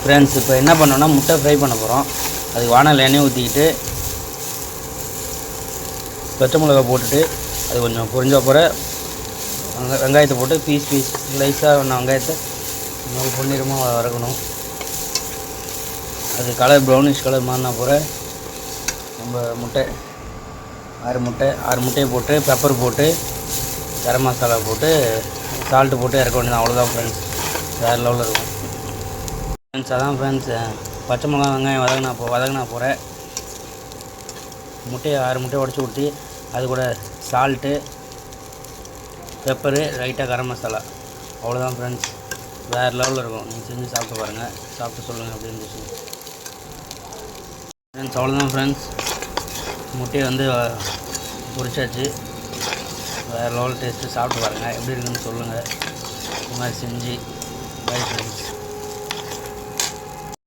Friends இப்போ என்ன பண்ணோன்னா முட்டை ஃப்ரை பண்ண போகிறோம். அதுக்கு வானல் எண்ணெய் ஊற்றிக்கிட்டு பச்சை மிளகா போட்டுட்டு அது கொஞ்சம் பொரிஞ்ச அப்புறம் வெங்காயத்தை போட்டு பீஸ் ஸ்லைஸாக ஒன்று வெங்காயத்தை இந்த மாதிரி பொன்னிறமாக வறுக்கணும். அது கலர் ப்ரௌனிஷ் கலர் மாறினா போகிற நம்ம முட்டை 6 முட்டையை போட்டு பெப்பர் போட்டு கரம் மசாலா போட்டு சால்ட்டு போட்டு இறக்க வேண்டியது. அவ்வளோதான் ஃப்ரெண்ட்ஸ், வேறு லெவலில் இருக்கும் ஃப்ரெண்ட்ஸ். அதான் ஃப்ரெண்ட்ஸ், பச்சை மிளகா வெங்காயம் வதங்கினா போகிற முட்டையை 6 முட்டையை உடச்சி ஊற்றி அது கூட சால்ட்டு பெப்பரு லைட்டாக கரம் மசாலா, அவ்வளோதான் ஃப்ரெண்ட்ஸ், வேறு லெவலில் இருக்கும். நீங்கள் செஞ்சு சாப்பிட்டு பாருங்கள், சாப்பிட்டு சொல்லுங்கள் எப்படி இருந்துச்சு ஃப்ரெண்ட்ஸ். அவ்வளோதான் ஃப்ரெண்ட்ஸ், முட்டையை வந்து பொரிச்சாச்சு. வேறு லெவல் டேஸ்ட்டு, சாப்பிட்டு பாருங்கள் எப்படி இருக்குன்னு சொல்லுங்கள். இந்த மாதிரி செஞ்சு பை ஃப்ரெண்ட்ஸ்.